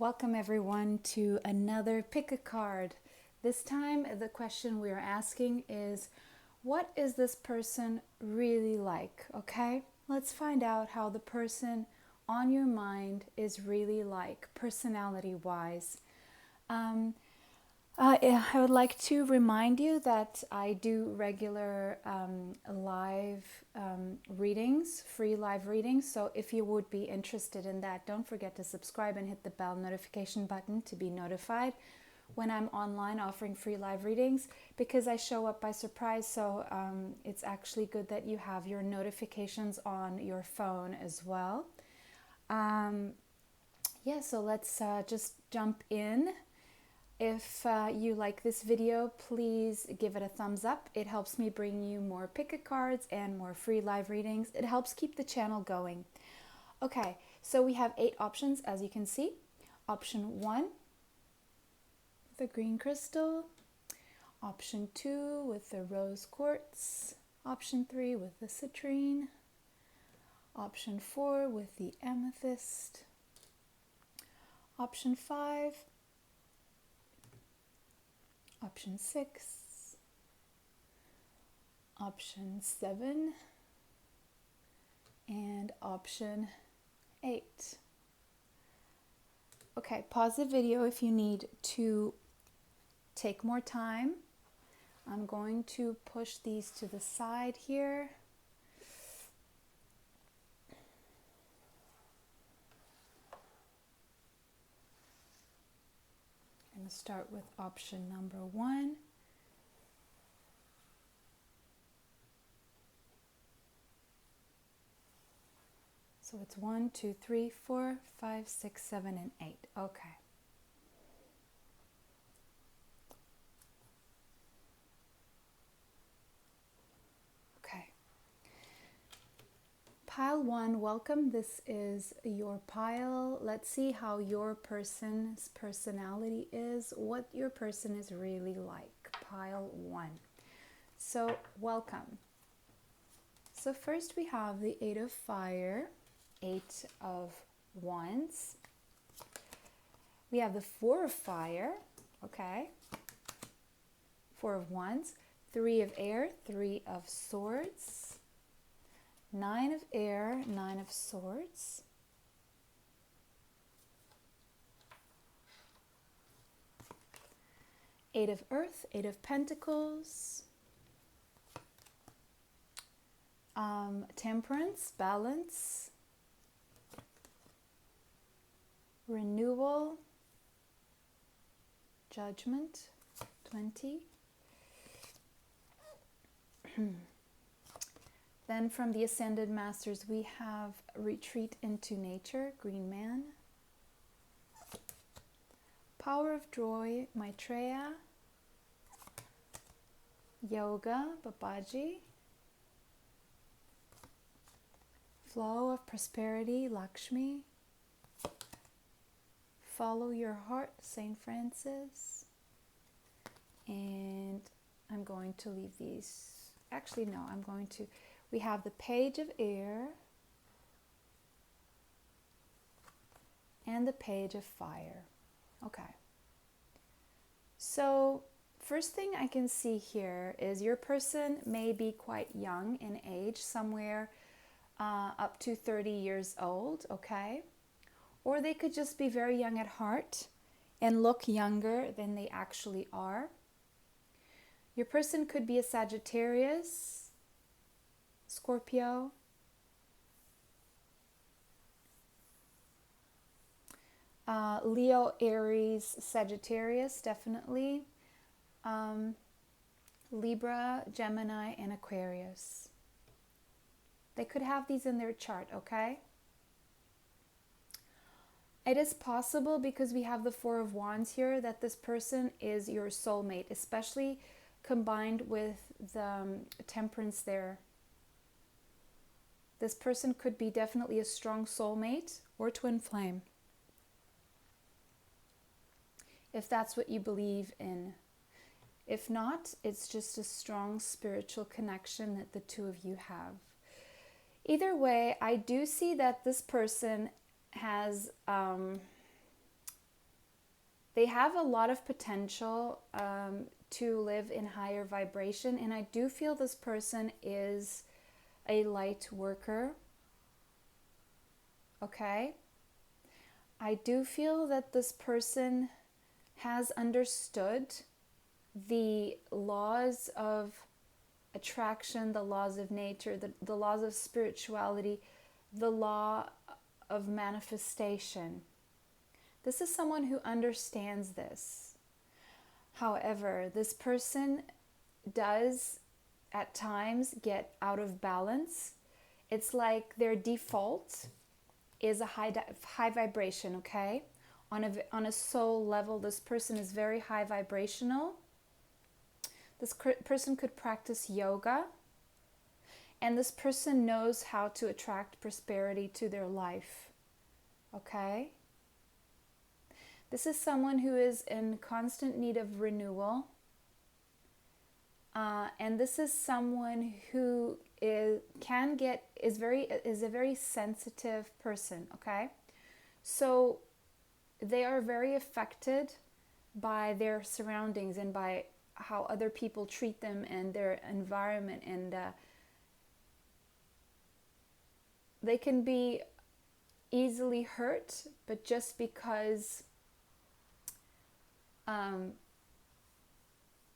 Welcome everyone to another pick a card. This time the question we are asking is, what is this person really like? Okay, let's find out how the person on your mind is really like, personality wise. Um, I would like to remind you that I do regular live readings, free live readings. So if you would be interested in that, don't forget to subscribe and hit the bell notification button to be notified when I'm online offering free live readings, because I show up by surprise. So it's actually good that you have your notifications on your phone as well. So let's just jump in. If you like this video, please give it a thumbs up. It helps me bring you more pick-a cards and more free live readings. It helps keep the channel going. Okay, so we have 8 options, as you can see. Option 1, the green crystal. Option 2 with the rose quartz. Option 3 with the citrine. Option 4 with the amethyst. Option 5. Option 6, option 7, and option 8. Okay, pause the video if you need to take more time. I'm going to push these to the side here. I'm going to start with option number 1. So it's 1, 2, 3, 4, 5, 6, 7, and 8. Okay. Okay. Pile 1, welcome. This is your pile. Let's see how your person's personality is, what your person is really like. Pile 1. So, welcome. So first we have the 8 of fire, 8 of wands. We have the 4 of fire, okay. 4 of wands, 3 of air, 3 of swords. 9 of air, 9 of swords. 8 of earth, 8 of pentacles. Temperance, balance. Renewal. Judgment, 20. Then from the Ascended Masters, we have Retreat into Nature, Green Man. Power of Joy, Maitreya. Yoga, Babaji. Flow of Prosperity, Lakshmi. Follow Your Heart, St. Francis. And I'm going to leave these. Actually, no, we have the Page of Air and the Page of Fire. Okay. So, first thing I can see here is your person may be quite young in age, somewhere up to 30 years old, okay? Or they could just be very young at heart and look younger than they actually are. Your person could be a Sagittarius, Scorpio, Leo, Aries, Sagittarius, definitely. Libra, Gemini, and Aquarius. They could have these in their chart, okay? It is possible, because we have the 4 of Wands here, that this person is your soulmate, especially combined with the Temperance there. This person could be definitely a strong soulmate or twin flame, if that's what you believe in. If not, it's just a strong spiritual connection that the two of you have. Either way, I do see that this person has they have a lot of potential to live in higher vibration. And I do feel this person is a light worker. Okay? I do feel that this person has understood the laws of attraction, the laws of nature, the laws of spirituality, the law of manifestation. This is someone who understands this. However, this person does at times get out of balance. It's like their default is a high vibration, okay? On a soul level, this person is very high vibrational. This person could practice yoga, and this person knows how to attract prosperity to their life, okay? This is someone who is in constant need of renewal, and this is someone who is a very sensitive person, okay? So they are very affected by their surroundings and by how other people treat them and their environment, and they can be easily hurt, but just because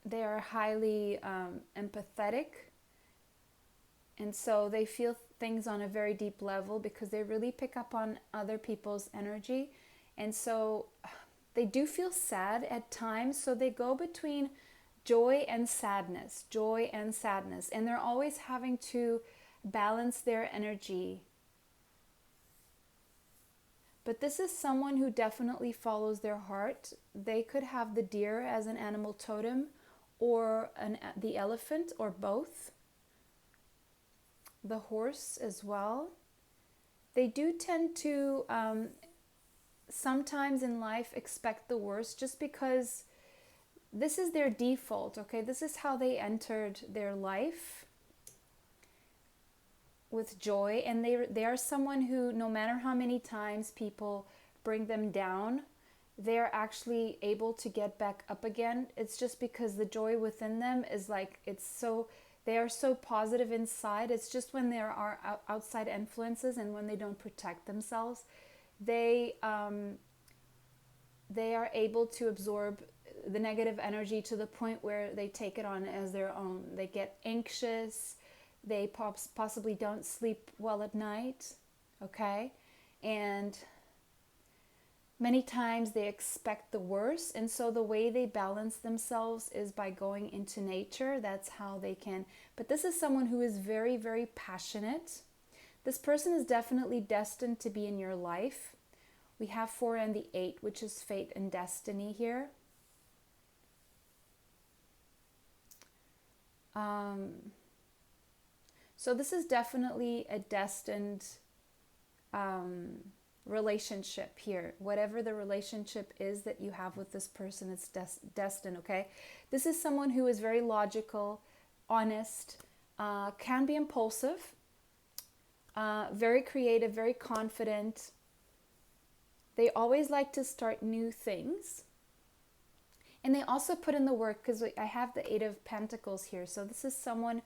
they are highly empathetic, and so they feel things on a very deep level because they really pick up on other people's energy, and so they do feel sad at times, so they go between joy and sadness, and they're always having to balance their energy. But this is someone who definitely follows their heart. They could have the deer as an animal totem, or the elephant, or both. The horse as well. They do tend to sometimes in life expect the worst, just because this is their default, okay? This is how they entered their life, with joy. And they are someone who, no matter how many times people bring them down, they're actually able to get back up again. It's just because the joy within them is like, they are so positive inside. It's just when there are outside influences and when they don't protect themselves, they are able to absorb the negative energy to the point where they take it on as their own. They get anxious. They possibly don't sleep well at night, okay? And many times they expect the worst. And so the way they balance themselves is by going into nature. That's how they can. But this is someone who is very, very passionate. This person is definitely destined to be in your life. We have 4 and the 8, which is fate and destiny here. So this is definitely a destined relationship here. Whatever the relationship is that you have with this person, it's destined, okay? This is someone who is very logical, honest, can be impulsive, very creative, very confident. They always like to start new things. And they also put in the work, because I have the 8 of Pentacles here. So this is someone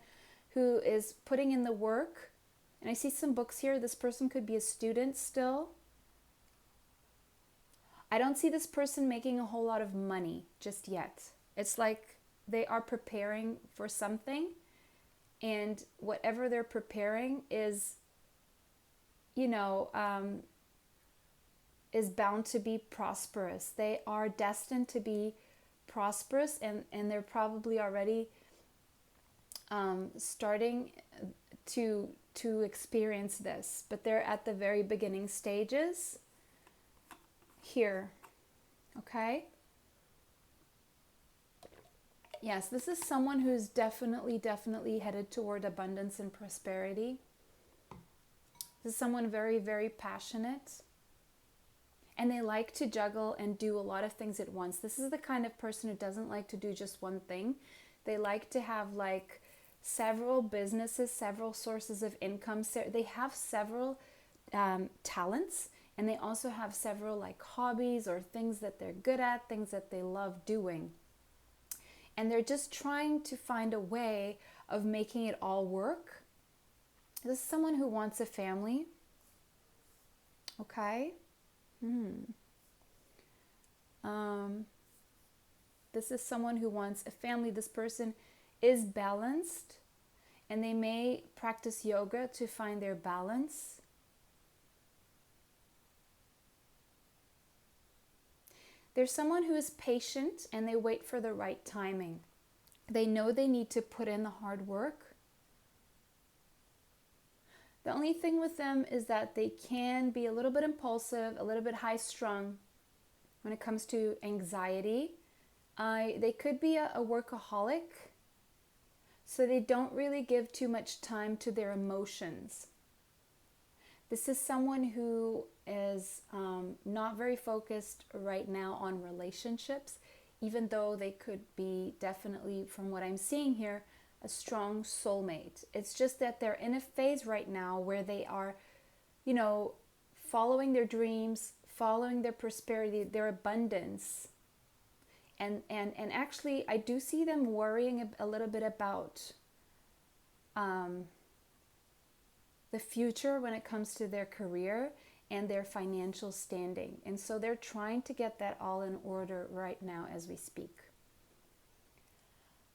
who is putting in the work. And I see some books here. This person could be a student still. I don't see this person making a whole lot of money just yet. It's like they are preparing for something. And whatever they're preparing is, is bound to be prosperous. They are destined to be prosperous, and they're probably already starting to experience this, but they're at the very beginning stages here, okay? Yes, this is someone who's definitely headed toward abundance and prosperity. This is someone very, very passionate. And they like to juggle and do a lot of things at once. This is the kind of person who doesn't like to do just one thing. They like to have like several businesses, several sources of income. They have several talents, And they also have several like hobbies or things that they're good at, things that they love doing. And they're just trying to find a way of making it all work. This is someone who wants a family. Okay. This is someone who wants a family. This person is balanced, and they may practice yoga to find their balance. There's someone who is patient and they wait for the right timing. They know they need to put in the hard work. The only thing with them is that they can be a little bit impulsive, a little bit high-strung when it comes to anxiety. They could be a workaholic, so they don't really give too much time to their emotions. This is someone who is not very focused right now on relationships, even though they could be definitely, from what I'm seeing here, a strong soulmate. It's just that they're in a phase right now where they are, following their dreams, following their prosperity, their abundance. And actually, I do see them worrying a little bit about the future when it comes to their career and their financial standing. And so they're trying to get that all in order right now as we speak.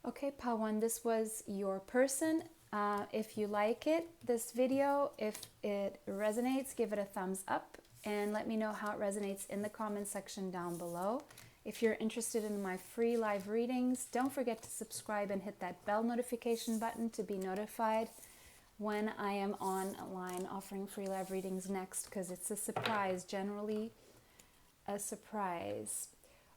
Okay, Pawan, this was your person. If you like this video, if it resonates, give it a thumbs up and let me know how it resonates in the comment section down below. If you're interested in my free live readings, don't forget to subscribe and hit that bell notification button to be notified when I am online offering free live readings next, because it's a surprise, generally a surprise.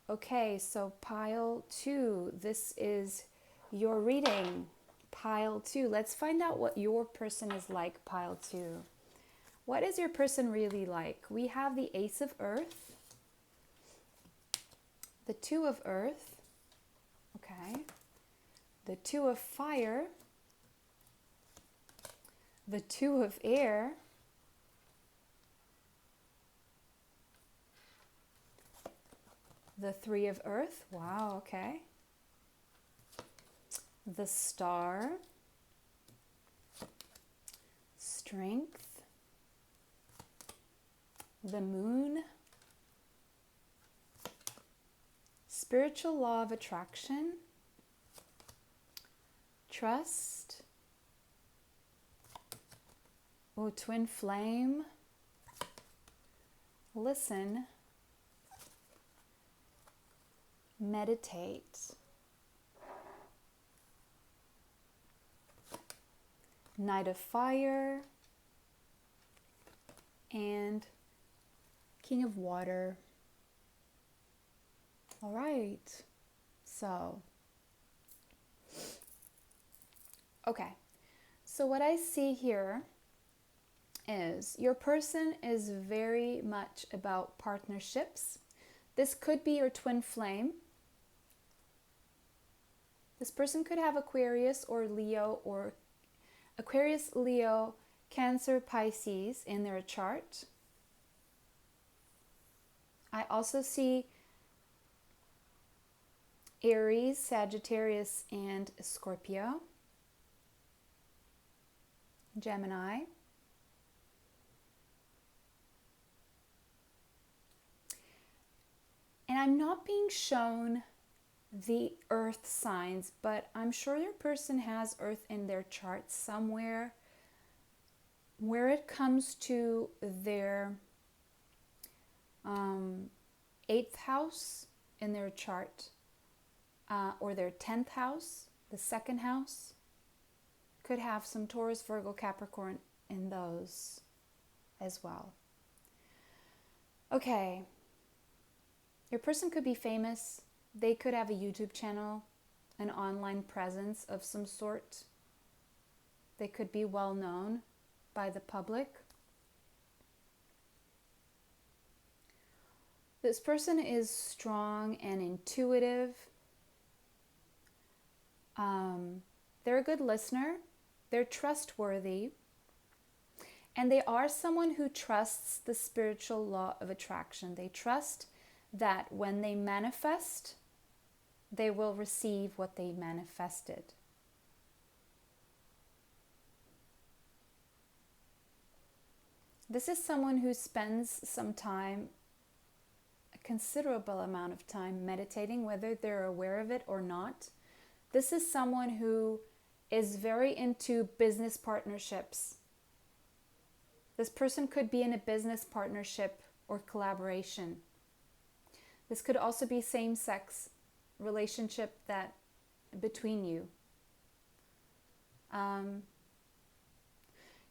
Okay, so pile 2, this is your reading. Pile 2, let's find out what your person is like, pile 2. What is your person really like? We have the Ace of Earth, the 2 of Earth, okay, the 2 of Fire, the 2 of Air, the 3 of Earth, wow, okay, the Star, Strength, the Moon, Spiritual Law of Attraction, Trust, Twin Flame, Listen, Meditate, Knight of Fire, and King of Water. All right, so, okay, so what I see here is your person is very much about partnerships. This could be your twin flame. This person could have Aquarius or Leo, or Aquarius, Leo, Cancer, Pisces in their chart. I also see Aries, Sagittarius, and Scorpio, Gemini. And I'm not being shown the earth signs, but I'm sure your person has earth in their chart somewhere. Where it comes to their 8th house in their chart, or their 10th house, the 2nd house, could have some Taurus, Virgo, Capricorn in those as well. Okay. Your person could be famous. They could have a YouTube channel, an online presence of some sort. They could be well known by the public. This person is strong and intuitive. They're a good listener. They're trustworthy. And they are someone who trusts the spiritual law of attraction. They trust that when they manifest, they will receive what they manifested. This is someone who spends some time, a considerable amount of time, meditating, whether they're aware of it or not. This is someone who is very into business partnerships. This person could be in a business partnership or collaboration. This could also be same-sex relationship that between you.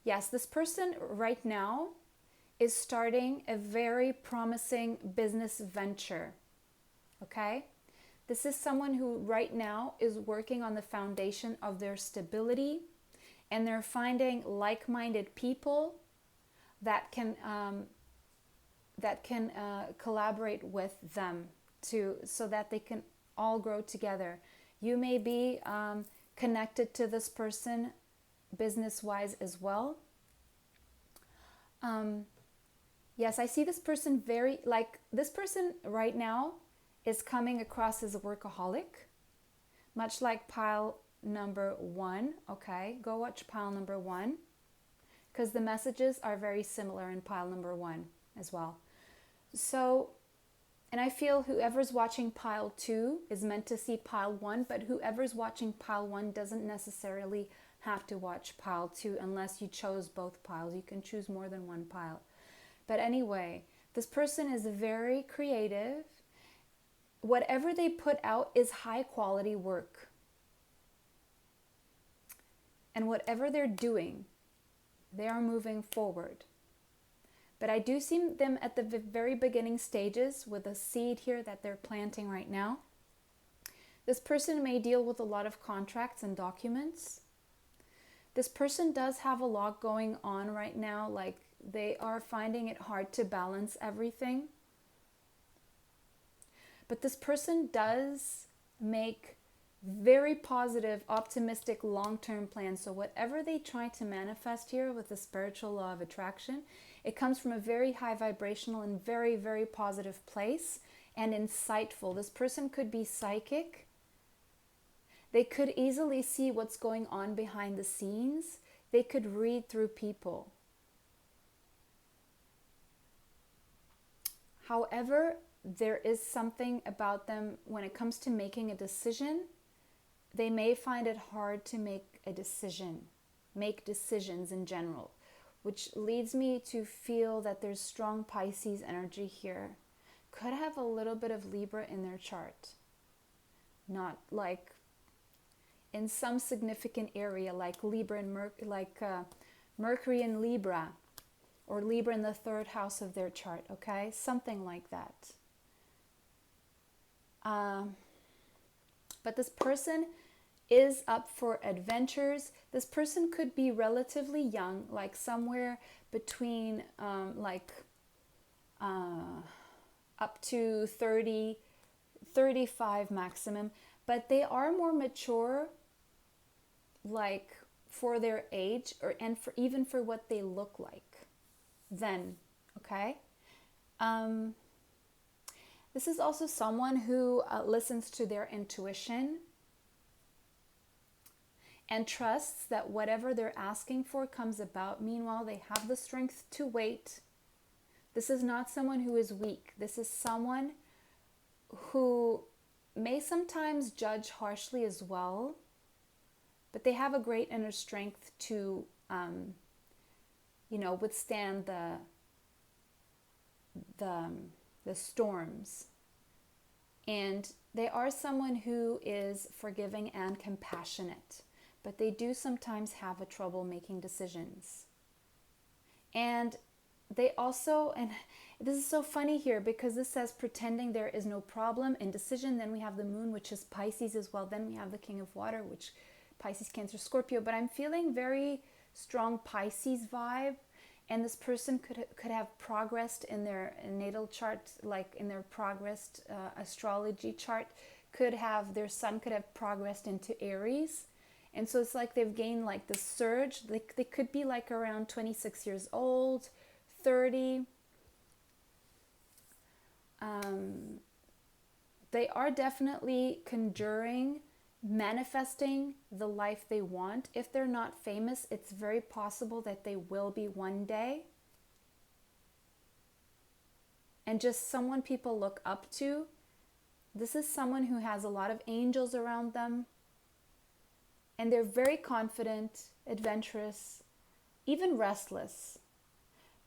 Yes, this person right now is starting a very promising business venture. Okay? This is someone who right now is working on the foundation of their stability, and they're finding like-minded people that can collaborate with them so that they can all grow together. You may be connected to this person business-wise as well. Yes, I see this person this person right now is coming across as a workaholic, much like pile number 1. Okay, go watch pile number 1, because the messages are very similar in pile number 1 as well. So, and I feel whoever's watching pile 2 is meant to see pile 1, but whoever's watching pile 1 doesn't necessarily have to watch pile 2 unless you chose both piles. You can choose more than one pile. But anyway, this person is very creative. Whatever they put out is high quality work. And whatever they're doing, they are moving forward. But I do see them at the very beginning stages with a seed here that they're planting right now. This person may deal with a lot of contracts and documents. This person does have a lot going on right now, like they are finding it hard to balance everything. But this person does make very positive, optimistic, long-term plans. So whatever they try to manifest here with the spiritual law of attraction, it comes from a very high vibrational and very, very positive place and insightful. This person could be psychic. They could easily see what's going on behind the scenes. They could read through people. However, there is something about them when it comes to making a decision. They may find it hard to make decisions in general, which leads me to feel that there's strong Pisces energy here. Could have a little bit of Libra in their chart. Not like in some significant area, like Libra and Mercury in Libra, or Libra in the 3rd house of their chart, okay? Something like that. But this person is up for adventures. This person could be relatively young, like somewhere between up to 30, 35 maximum. But they are more mature, like for their age, and even for what they look like then, okay? This is also someone who listens to their intuition and trusts that whatever they're asking for comes about. Meanwhile, they have the strength to wait. This is not someone who is weak. This is someone who may sometimes judge harshly as well, but they have a great inner strength to, withstand the storms. And they are someone who is forgiving and compassionate, but they do sometimes have a trouble making decisions. And they also, and this is so funny here because this says pretending there is no problem in decision. Then we have the moon, which is Pisces as well. Then we have the King of Water, which Pisces, Cancer, Scorpio. But I'm feeling very strong Pisces vibe. And this person could have progressed in their natal chart, like in their progressed astrology chart. Their sun could have progressed into Aries. And so it's like they've gained like the surge. They could be like around 26 years old, 30. They are definitely conjuring, manifesting the life they want. If they're not famous, it's very possible that they will be one day. And just someone people look up to. This is someone who has a lot of angels around them. And they're very confident, adventurous, even restless.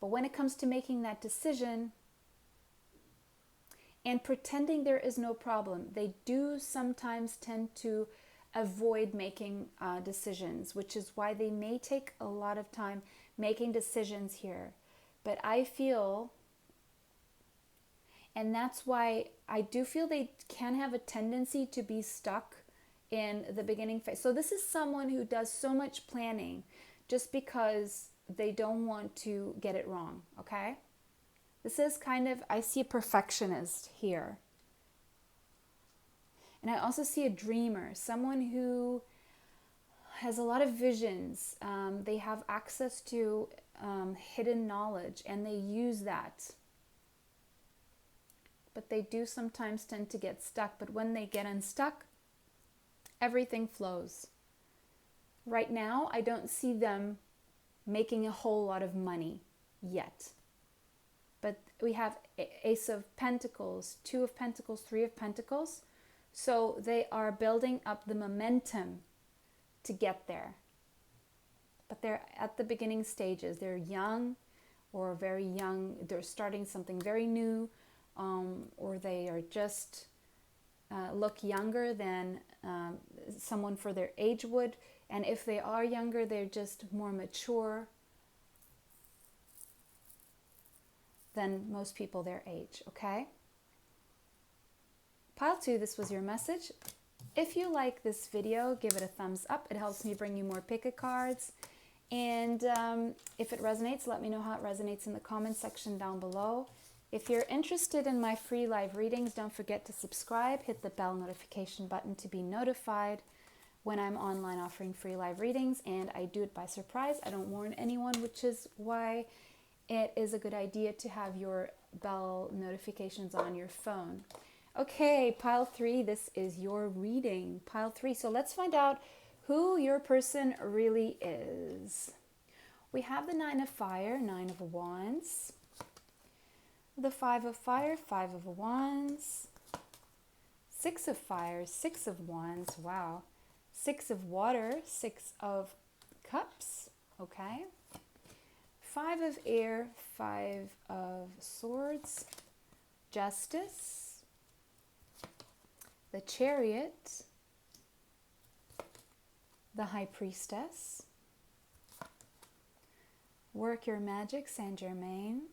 But when it comes to making that decision and pretending there is no problem, they do sometimes tend to avoid making decisions, which is why they may take a lot of time making decisions here. But I feel, and that's why I do feel they can have a tendency to be stuck in the beginning phase. So this is someone who does so much planning just because they don't want to get it wrong, okay? This is kind of, I see a perfectionist here. And I also see a dreamer, someone who has a lot of visions. They have access to hidden knowledge and they use that. But they do sometimes tend to get stuck. But when they get unstuck, everything flows. Right now, I don't see them making a whole lot of money yet. But we have Ace of Pentacles, Two of Pentacles, Three of Pentacles. So they are building up the momentum to get there. But they're at the beginning stages. They're young or very young. They're starting something very new, or they are just look younger than someone for their age would. And if they are younger, they're just more mature than most people their age, okay? Pile 2, this was your message. If you like this video, give it a thumbs up. It helps me bring you more pick-a cards. And if it resonates, let me know how it resonates in the comment section down below. If you're interested in my free live readings, don't forget to subscribe. Hit the bell notification button to be notified when I'm online offering free live readings. And I do it by surprise. I don't warn anyone, which is why it is a good idea to have your bell notifications on your phone. Okay, pile 3, this is your reading. Pile 3, so let's find out who your person really is. We have the 9 of Fire, 9 of Wands. The 5 of Fire, 5 of Wands. 6 of Fire, 6 of Wands, wow. 6 of Water, 6 of Cups, okay. 5 of Air, 5 of Swords. Justice. The Chariot, the High Priestess, Work Your Magic, Saint Germain,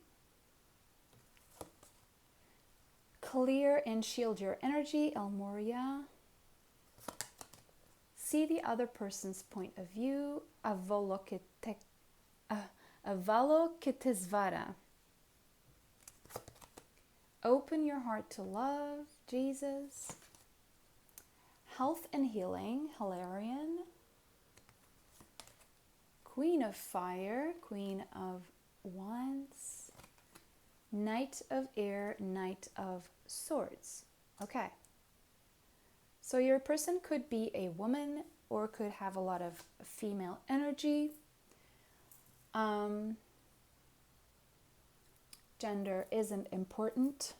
Clear and Shield Your Energy, El Moria, See the Other Person's Point of View, Avalokitesvara, Open Your Heart to Love, Jesus, Health and Healing, Hilarion, Queen of Fire, Queen of Wands, Knight of Air, Knight of Swords. Okay. So your person could be a woman or could have a lot of female energy. Gender isn't important.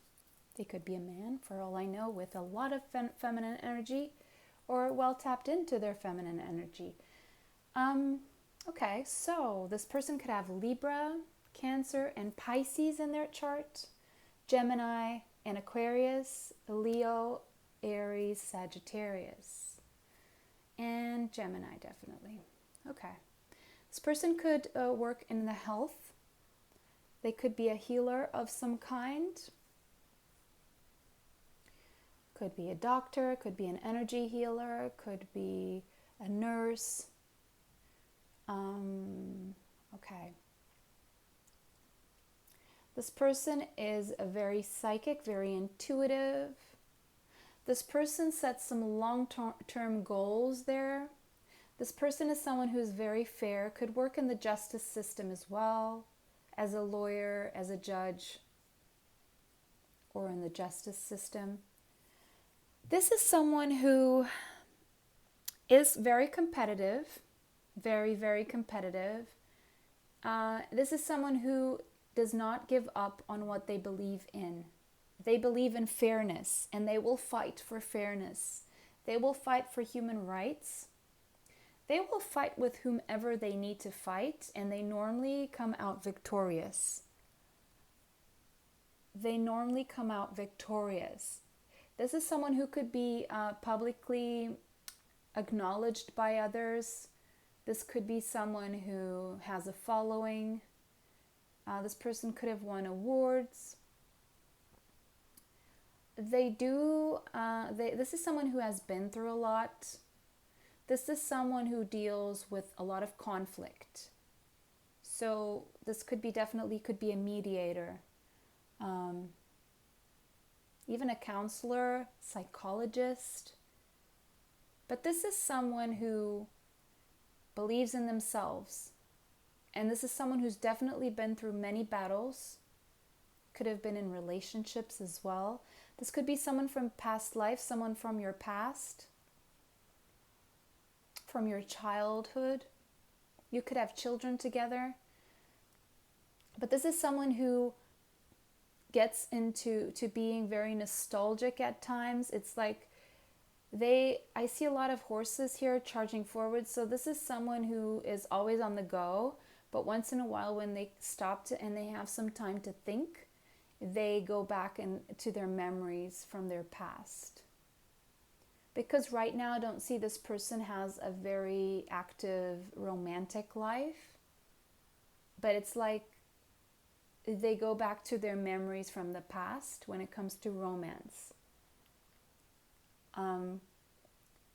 They could be a man, for all I know, with a lot of feminine energy or well tapped into their feminine energy. Okay, so this person could have Libra, Cancer, and Pisces in their chart, Gemini and Aquarius, Leo, Aries, Sagittarius, and Gemini definitely. Okay, this person could work in the health. They could be a healer of some kind. Could be a doctor, could be an energy healer, could be a nurse. Okay. This person is a very psychic, very intuitive. This person sets some long-term goals there. This person is someone who is very fair, could work in the justice system as well, as a lawyer, as a judge, or in the justice system. This is someone who is very competitive, very, very competitive. This is someone who does not give up on what they believe in. They believe in fairness, and they will fight for fairness. They will fight for human rights. They will fight with whomever they need to fight, and they normally come out victorious. They normally come out victorious. This is someone who could be publicly acknowledged by others. This could be someone who has a following. This person could have won awards. This is someone who has been through a lot. This is someone who deals with a lot of conflict. So this could be a mediator, even a counselor, psychologist. But this is someone who believes in themselves. And this is someone who's definitely been through many battles. Could have been in relationships as well. This could be someone from past life, someone from your past, from your childhood. You could have children together. But this is someone who gets into being very nostalgic at times. It's like I see a lot of horses here charging forward. So this is someone who is always on the go. But once in a while when they stop and they have some time to think, they go back to their memories from their past. Because right now I don't see this person has a very active romantic life. But it's like they go back to their memories from the past when it comes to romance.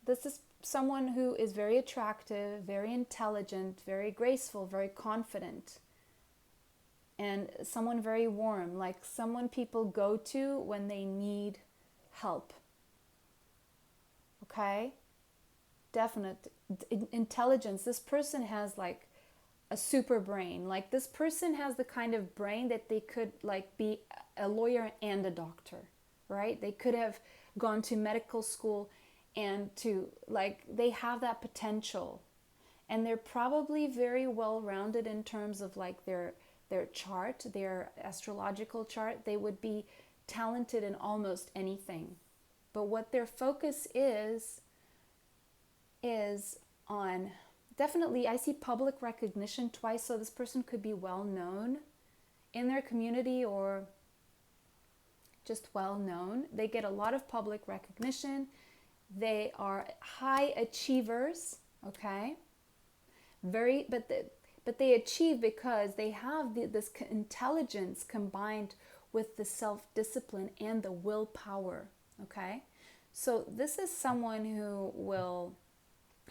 This is someone who is very attractive, very intelligent, very graceful, very confident, and someone very warm, like someone people go to when they need help. Okay? Definite intelligence. This person has like a super brain. Like this person has the kind of brain that they could like be a lawyer and a doctor, right? They could have gone to medical school and they have that potential, and they're probably very well rounded in terms of like their chart, their astrological chart. They would be talented in almost anything, but what their focus is on, definitely I see public recognition twice. So this person could be well known in their community or just well known. They get a lot of public recognition. They are high achievers, okay? But they achieve because they have this intelligence combined with the self-discipline and the willpower, okay? So this is someone who will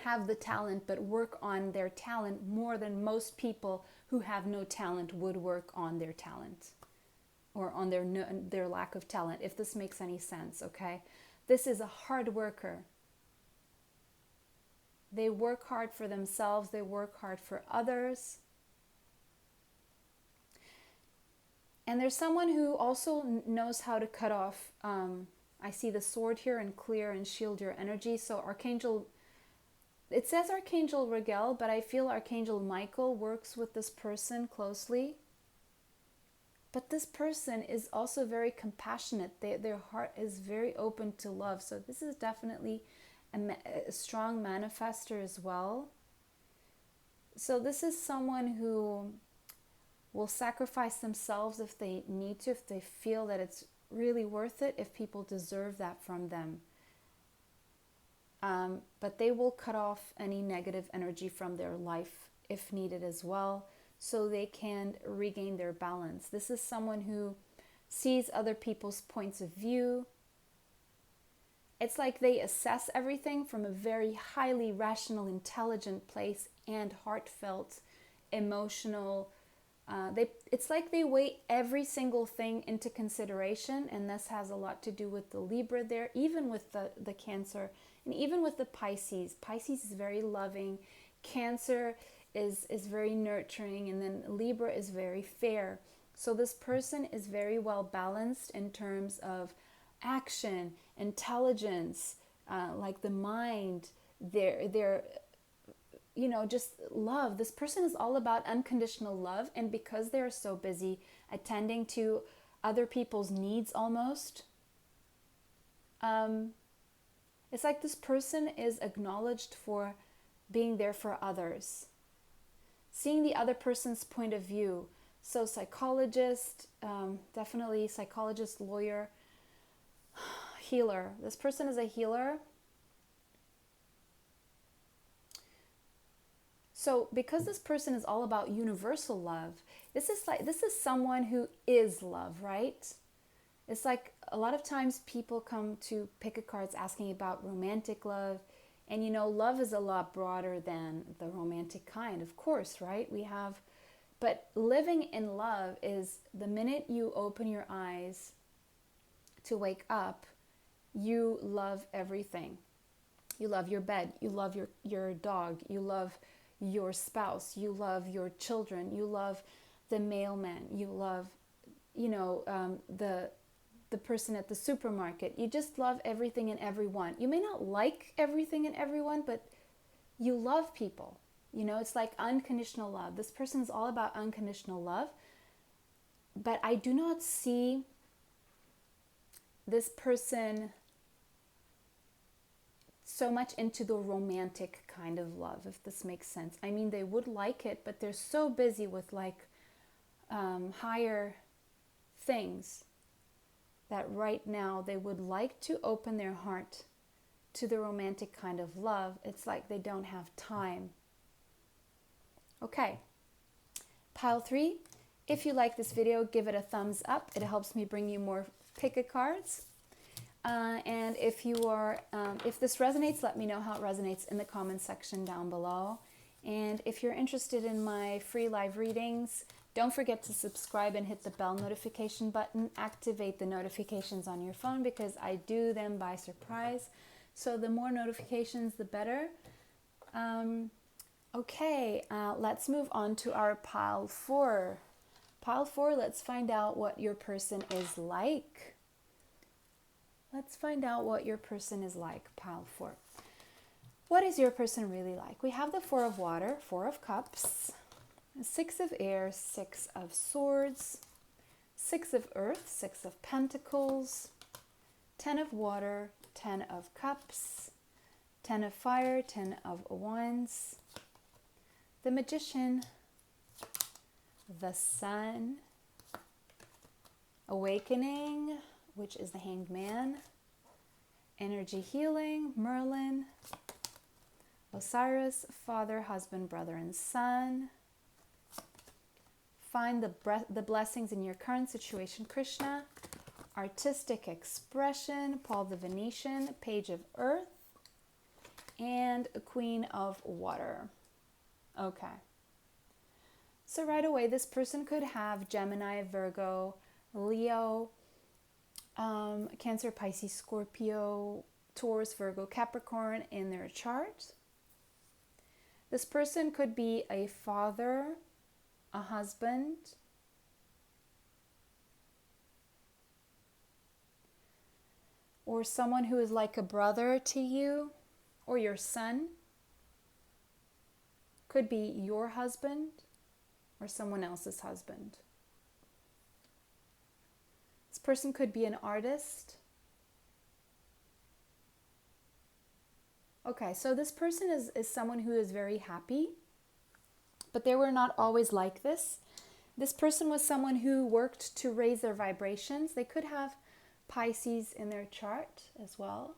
have the talent but work on their talent more than most people who have no talent would work on their talent or on their lack of talent, if this makes any sense, okay? This is a hard worker. They work hard for themselves. They work hard for others. And there's someone who also knows how to cut off. I see the sword here and clear and shield your energy. So it says Archangel Rigel, but I feel Archangel Michael works with this person closely. But this person is also very compassionate. Their heart is very open to love. So this is definitely a strong manifester as well. So this is someone who will sacrifice themselves if they need to, if they feel that it's really worth it, if people deserve that from them. But they will cut off any negative energy from their life if needed as well, so they can regain their balance. This is someone who sees other people's points of view. It's like they assess everything from a very highly rational, intelligent place and heartfelt, emotional, It's like they weigh every single thing into consideration, and this has a lot to do with the Libra there, even with the Cancer, and even with the Pisces. Pisces is very loving, Cancer is very nurturing, and then Libra is very fair. So this person is very well balanced in terms of action, intelligence, like the mind, their just love. This person is all about unconditional love, and because they're so busy attending to other people's needs almost, it's like this person is acknowledged for being there for others, seeing the other person's point of view. So psychologist, definitely psychologist, lawyer, healer. This person is a healer. So because this person is all about universal love, this is someone who is love, right? It's like a lot of times people come to pick a cards asking about romantic love, and love is a lot broader than the romantic kind, of course, right? But living in love is the minute you open your eyes to wake up, you love everything. You love your bed, you love your dog, you love your spouse, you love your children, you love the mailman, you love the person at the supermarket. You just love everything and everyone. You may not like everything and everyone, but you love people. It's like unconditional love. This person is all about unconditional love, but I do not see this person so much into the romantic kind of love, if this makes sense. I mean, they would like it, but they're so busy with higher things that right now they would like to open their heart to the romantic kind of love. It's like they don't have time. Okay, pile 3. If you like this video, give it a thumbs up. It helps me bring you more pick-a-cards. And if this resonates, let me know how it resonates in the comments section down below. And if you're interested in my free live readings, don't forget to subscribe and hit the bell notification button. Activate the notifications on your phone because I do them by surprise. So the more notifications, the better. Okay, let's move on to our pile 4. Pile 4, let's find out what your person is like. Let's find out what your person is like, pile 4. What is your person really like? We have the 4 of water, 4 of cups, 6 of air, 6 of swords, 6 of earth, 6 of pentacles, 10 of water, 10 of cups, 10 of fire, 10 of wands, the magician, the sun, awakening, which is the hanged man, energy healing, Merlin, Osiris, father, husband, brother, and son. Find the blessings in your current situation, Krishna. Artistic expression, Paul the Venetian, page of earth, and a queen of water. Okay. So right away, this person could have Gemini, Virgo, Leo, Cancer, Pisces, Scorpio, Taurus, Virgo, Capricorn in their chart. This person could be a father, a husband, or someone who is like a brother to you, or your son. Could be your husband or someone else's husband. This person could be an artist. Okay, so this person is someone who is very happy, but they were not always like this. This person was someone who worked to raise their vibrations. They could have Pisces in their chart as well.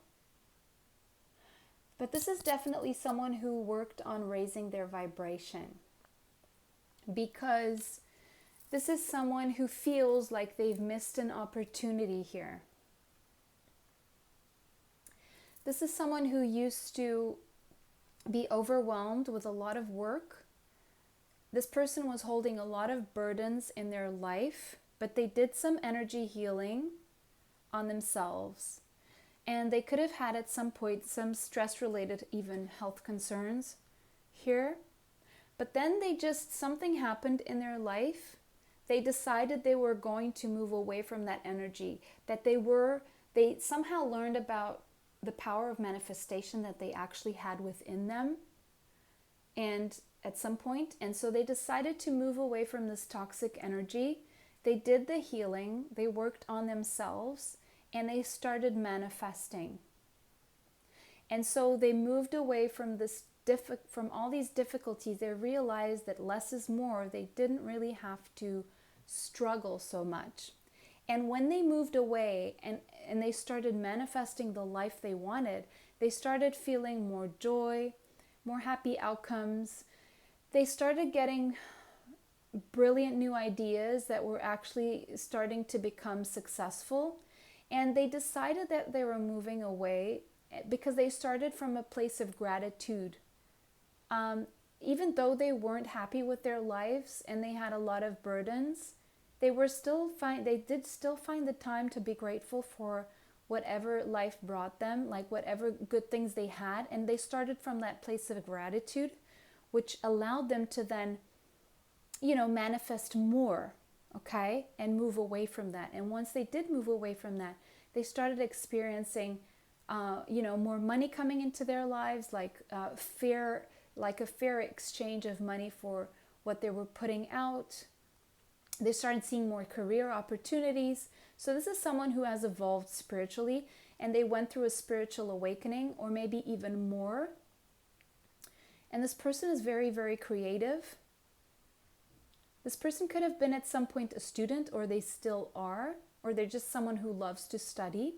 But this is definitely someone who worked on raising their vibration, because this is someone who feels like they've missed an opportunity here. This is someone who used to be overwhelmed with a lot of work, This person was holding a lot of burdens in their life, but they did some energy healing on themselves. And they could have had at some point some stress-related even health concerns here. But then something happened in their life. They decided they were going to move away from that energy, that they somehow learned about the power of manifestation that they actually had within them. And at some point, and so they decided to move away from this toxic energy. They did the healing, they worked on themselves, and they started manifesting. And so they moved away from from all these difficulties. They realized that less is more. They didn't really have to struggle so much. And when they moved away and they started manifesting the life they wanted, they started feeling more joy, more happy outcomes. They started getting brilliant new ideas that were actually starting to become successful. And they decided that they were moving away because they started from a place of gratitude. Even though they weren't happy with their lives and they had a lot of burdens, they did still find the time to be grateful for whatever life brought them, like whatever good things they had. And they started from that place of gratitude, which allowed them to then, manifest more, okay, and move away from that. And once they did move away from that, they started experiencing, more money coming into their lives, like a fair exchange of money for what they were putting out. They started seeing more career opportunities. So this is someone who has evolved spiritually, and they went through a spiritual awakening, or maybe even more. And this person is very, very creative. This person could have been at some point a student, or they still are, or they're just someone who loves to study.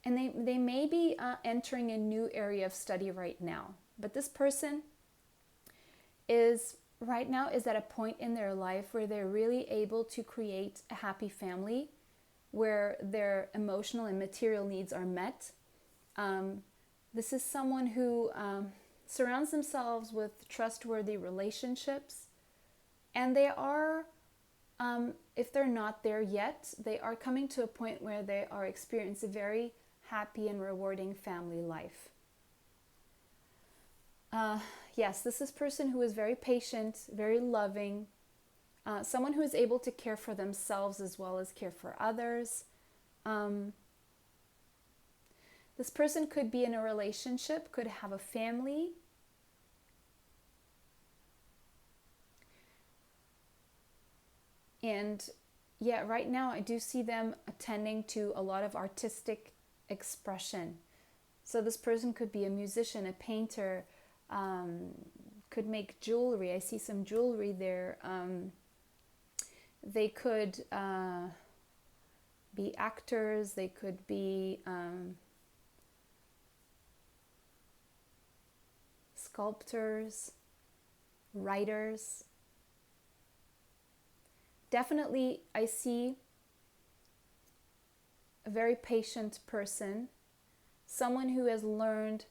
And they may be entering a new area of study right now. But this person is at a point in their life where they're really able to create a happy family, where their emotional and material needs are met. This is someone who surrounds themselves with trustworthy relationships, and they are, if they're not there yet, they are coming to a point where they are experiencing a very happy and rewarding family life. Yes, this is a person who is very patient, very loving, someone who is able to care for themselves as well as care for others. This person could be in a relationship, could have a family. And yeah, right now I do see them attending to a lot of artistic expression. So this person could be a musician, a painter, could make jewelry. I see some jewelry there. They could be actors. They could be sculptors, writers. Definitely, I see a very patient person, someone who has learned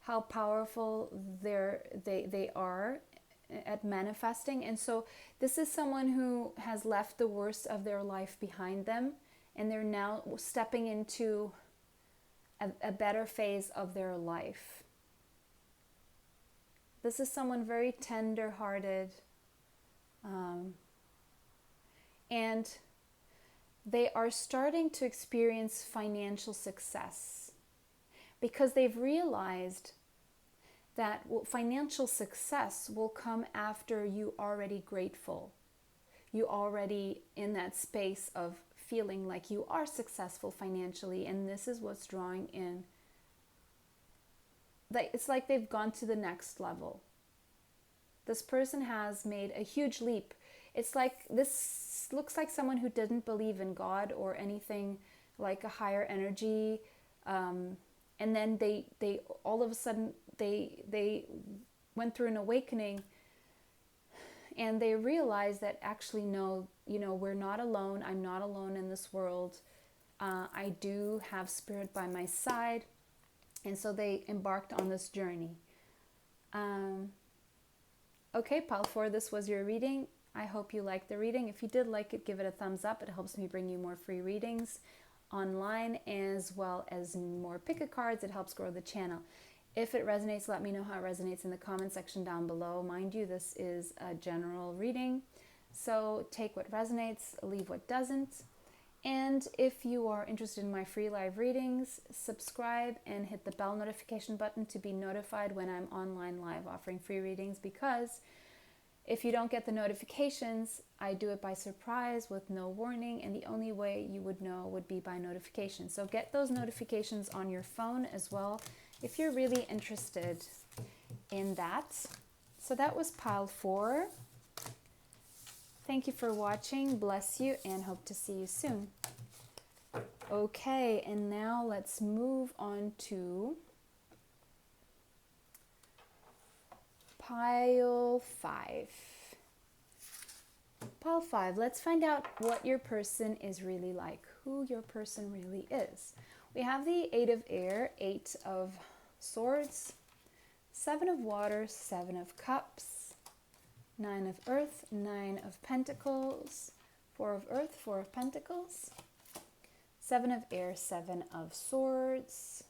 how powerful they are at manifesting. And so this is someone who has left the worst of their life behind them, and they're now stepping into a better phase of their life. This is someone very tender-hearted, and they are starting to experience financial success because they've realized that financial success will come after you already grateful. You already in that space of feeling like you are successful financially, and this is what's drawing in. It's like they've gone to the next level. This person has made a huge leap. It's like this looks like someone who didn't believe in God or anything like a higher energy, and then they all of a sudden they went through an awakening, and they realized that actually no, we're not alone. I'm not alone in this world. I do have spirit by my side, and so they embarked on this journey. Um, okay, pile 4, this was your reading. I hope you liked the reading. If you did like it, give it a thumbs up. It helps me bring you more free readings online, as well as more pick-a-cards. It helps grow the channel. If it resonates, let me know how it resonates in the comment section down below. Mind you, this is a general reading, so take what resonates, leave what doesn't. And if you are interested in my free live readings, subscribe and hit the bell notification button to be notified when I'm online live offering free readings, because if you don't get the notifications, I do it by surprise with no warning, and the only way you would know would be by notification. So get those notifications on your phone as well if you're really interested in that. So that was pile 4. Thank you for watching. Bless you, and hope to see you soon. Okay, and now let's move on to pile 5. Pile 5, let's find out what your person is really like, who your person really is. We have the 8 of air, 8 of swords, 7 of water, 7 of cups, 9 of earth, 9 of pentacles, 4 of earth, 4 of pentacles, 7 of air, 7 of swords,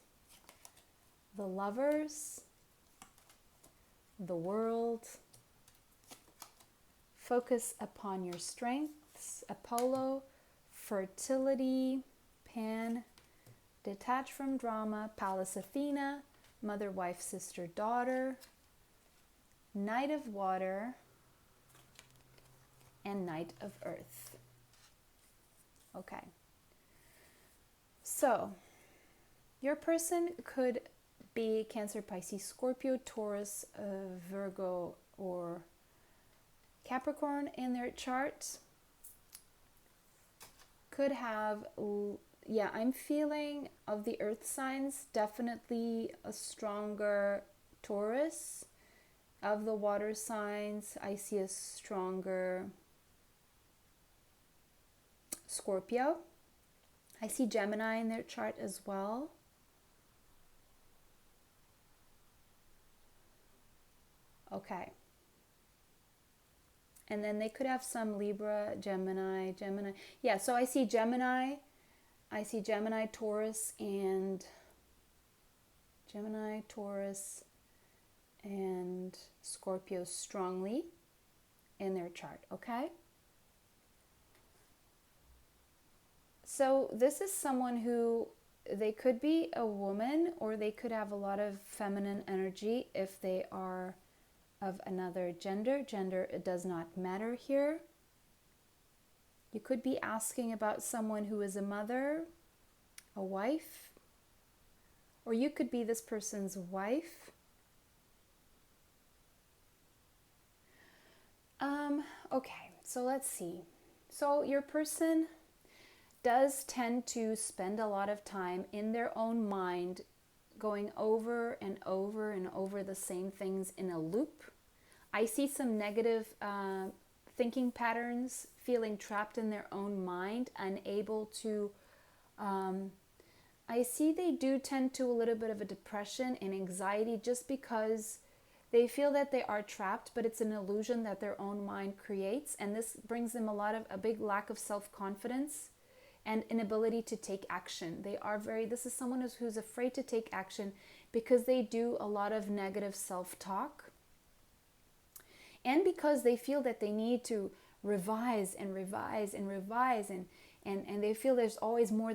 the lovers, the world, focus upon your strengths, Apollo, fertility, Pan, detach from drama, Pallas Athena, mother, wife, sister, daughter, Knight of water, and Knight of earth. Okay. So, your person could be Cancer, Pisces, Scorpio, Taurus, Virgo, or Capricorn in their chart. Could have, yeah, I'm feeling of the earth signs, definitely a stronger Taurus. Of the water signs, I see a stronger Scorpio. I see Gemini in their chart as well. Okay. And then they could have some Libra, Gemini. Yeah, so I see Gemini, Taurus, and Scorpio strongly in their chart, okay? So this is someone who, they could be a woman, or they could have a lot of feminine energy if they are of another gender. Gender, it does not matter here. You could be asking about someone who is a mother, a wife, or you could be this person's wife. Okay, so let's see. So your person does tend to spend a lot of time in their own mind, going over and over and over the same things in a loop. I see some negative thinking patterns, feeling trapped in their own mind, unable to, I see they do tend to a little bit of a depression and anxiety, just because they feel that they are trapped, but it's an illusion that their own mind creates, and this brings them a big lack of self-confidence and inability to take action. This is someone who's afraid to take action because they do a lot of negative self-talk, and because they feel that they need to revise and they feel there's always more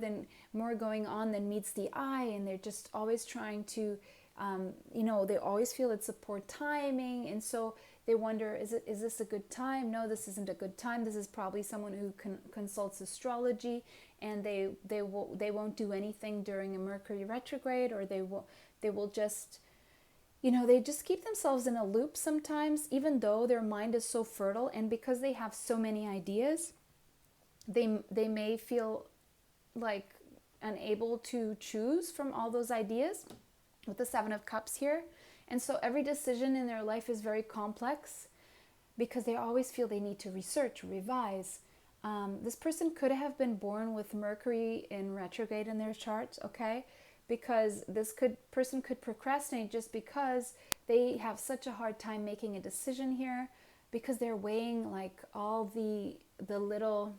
going on than meets the eye, and they're just always trying to, they always feel it's a poor timing, and so they wonder, is this a good time? No, this isn't a good time. This is probably someone who consults astrology, and they won't do anything during a Mercury retrograde, or they will just, they just keep themselves in a loop sometimes, even though their mind is so fertile, and because they have so many ideas, they may feel like unable to choose from all those ideas with the 7 of Cups here. And so every decision in their life is very complex because they always feel they need to research, revise. This person could have been born with Mercury in retrograde in their charts, okay? Because this person could procrastinate just because They have such a hard time making a decision here because they're weighing like all the little,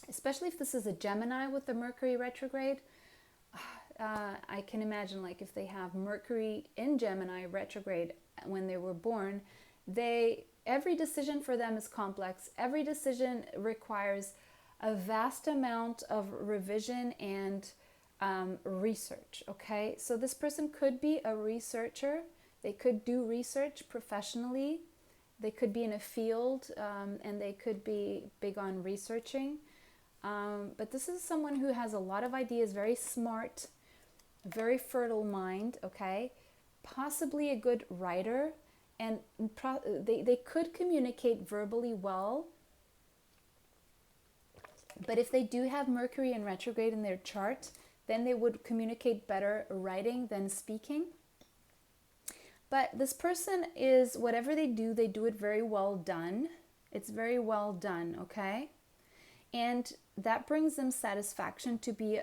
especially if this is a Gemini with the Mercury retrograde. I can imagine like if they have Mercury in Gemini retrograde when they were born, every decision for them is complex. Every decision requires a vast amount of revision and research. Okay, so this person could be a researcher. They could do research professionally. They could be in a field, and they could be big on researching. But this is someone who has a lot of ideas, very smart, very fertile mind, okay? Possibly a good writer, and they could communicate verbally well. But if they do have Mercury in retrograde in their chart, then they would communicate better writing than speaking. But this person is, whatever they do it very well done. It's very well done, okay? And that brings them satisfaction to be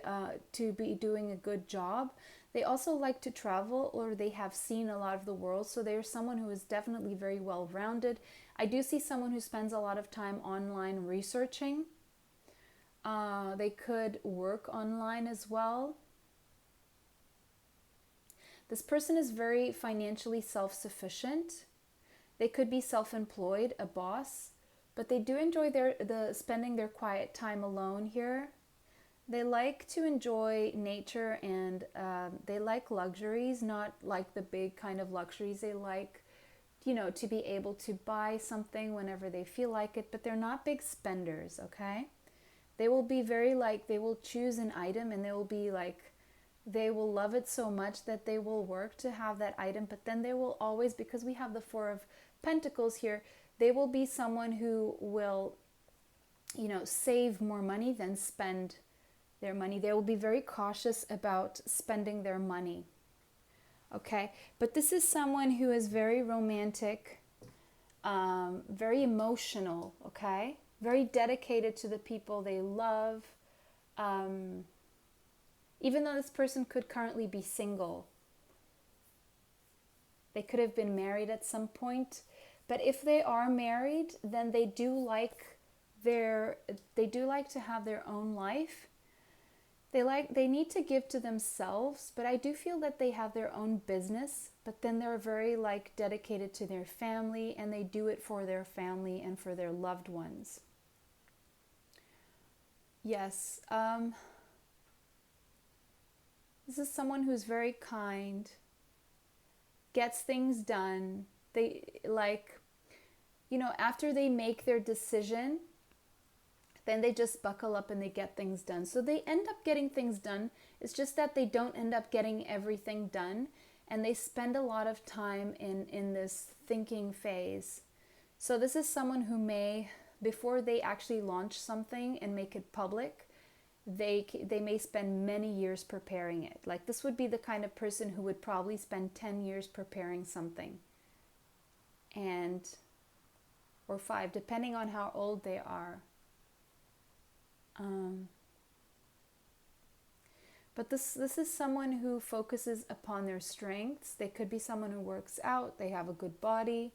doing a good job. They also like to travel, or they have seen a lot of the world, so they're someone who is definitely very well-rounded. I do see someone who spends a lot of time online researching. They could work online as well. This person is very financially self-sufficient. They could be self-employed, a boss, but they do enjoy spending their quiet time alone here. They like to enjoy nature, and they like luxuries, not like the big kind of luxuries. They like, to be able to buy something whenever they feel like it, but they're not big spenders, okay? They will be they will choose an item, and they will love it so much that they will work to have that item, but then they will always, because we have the Four of Pentacles here, they will be someone who will, save more money than spend their money. They will be very cautious about spending their money. Okay, but this is someone who is very romantic, very emotional, okay? Very dedicated to the people they love. Even though this person could currently be single, they could have been married at some point. But if they are married, then they do like to have their own life. They need to give to themselves, but I do feel that they have their own business, but then they're very dedicated to their family, and they do it for their family and for their loved ones. Yes, this is someone who's very kind, gets things done. They after they make their decision, then they just buckle up and they get things done. So they end up getting things done. It's just that they don't end up getting everything done, and they spend a lot of time in this thinking phase. So this is someone who may, before they actually launch something and make it public, they may spend many years preparing it. Like, this would be the kind of person who would probably spend 10 years preparing something, or 5, depending on how old they are. But this is someone who focuses upon their strengths. They could be someone who works out. They have a good body.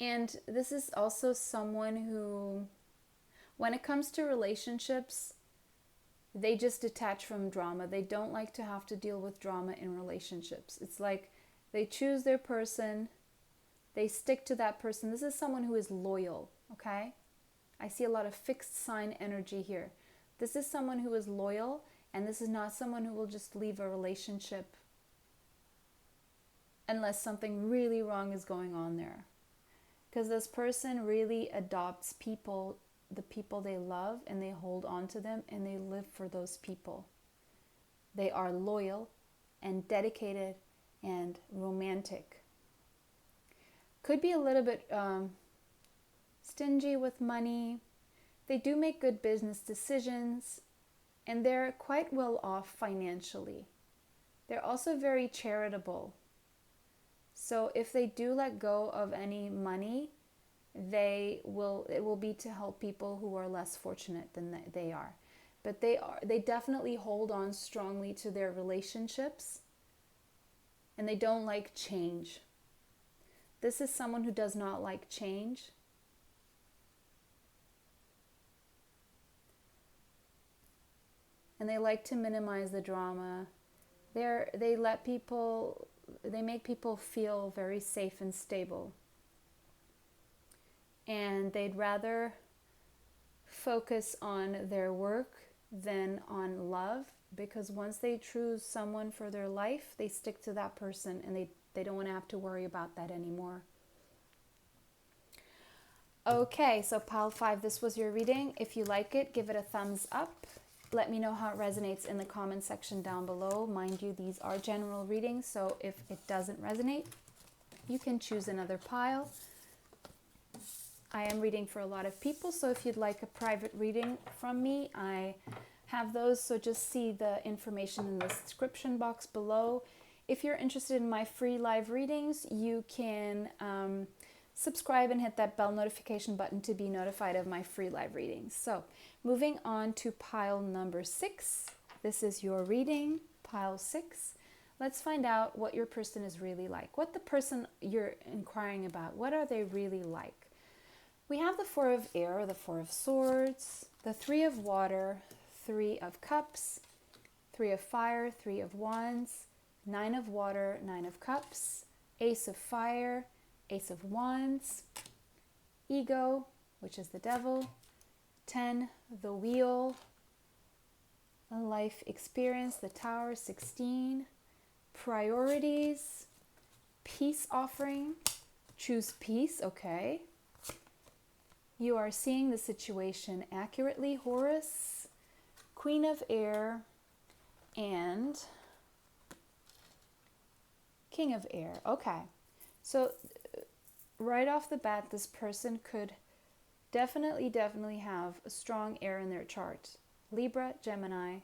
And this is also someone who, when it comes to relationships, they just detach from drama. They don't like to have to deal with drama in relationships. It's like they choose their person, they stick to that person. This is someone who is loyal, okay? I see a lot of fixed sign energy here. This is someone who is loyal, and this is not someone who will just leave a relationship unless something really wrong is going on there. Because this person really adopts people, the people they love, and they hold on to them, and they live for those people. They are loyal and dedicated and romantic. Could be a little bit stingy with money. They do make good business decisions, and they're quite well off financially. They're also very charitable. So if they do let go of any money, it will be to help people who are less fortunate than they are. but they definitely hold on strongly to their relationships, and they don't like change. This is someone who does not like change. And they like to minimize the drama. They make people feel very safe and stable. And they'd rather focus on their work than on love, because once they choose someone for their life, they stick to that person, and they don't want to have to worry about that anymore. Okay, so pile 5, this was your reading. If you like it, give it a thumbs up. Let me know how it resonates in the comment section down below. Mind you, these are general readings, so if it doesn't resonate, you can choose another pile. I am reading for a lot of people, so if you'd like a private reading from me, I have those, so just see the information in the description box below. If you're interested in my free live readings, you can subscribe and hit that bell notification button to be notified of my free live readings. So moving on to pile number 6. This is your reading, pile 6. Let's find out what your person is really like. What the person you're inquiring about, what are they really like? We have the 4 of air, the 4 of swords, the 3 of water, 3 of cups, 3 of fire, 3 of wands, 9 of water, 9 of cups, ace of fire, ace of wands, ego, which is the devil, 10, the wheel, a life experience, the tower, 16, priorities, peace offering, choose peace, okay. You are seeing the situation accurately, Horus, Queen of Air, and King of Air. Okay, so right off the bat, this person could definitely have a strong air in their chart. Libra, Gemini,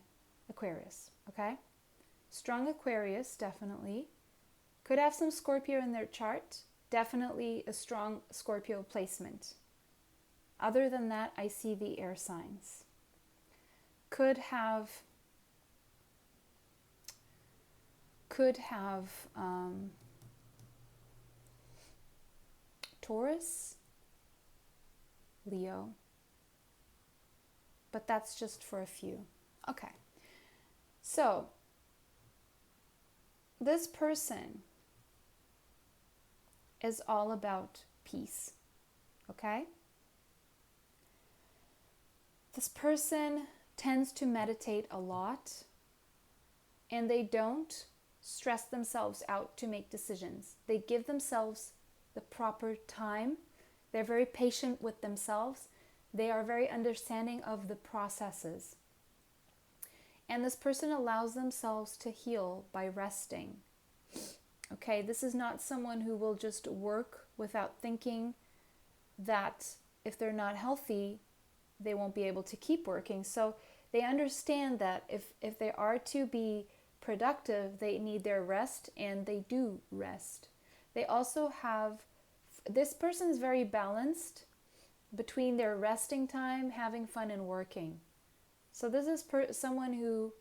Aquarius, okay? Strong Aquarius, definitely. Could have some Scorpio in their chart. Definitely a strong Scorpio placement. Other than that, I see the air signs. Could have Taurus, Leo, but that's just for a few. Okay, so this person is all about peace, okay? This person tends to meditate a lot, and they don't stress themselves out to make decisions. They give themselves the proper time. They're very patient with themselves. They are very understanding of the processes. And this person allows themselves to heal by resting. Okay, this is not someone who will just work without thinking that if they're not healthy, they won't be able to keep working. So they understand that if they are to be productive, they need their rest, and they do rest. They also have, this person is very balanced between their resting time, having fun, and working. So this is someone who,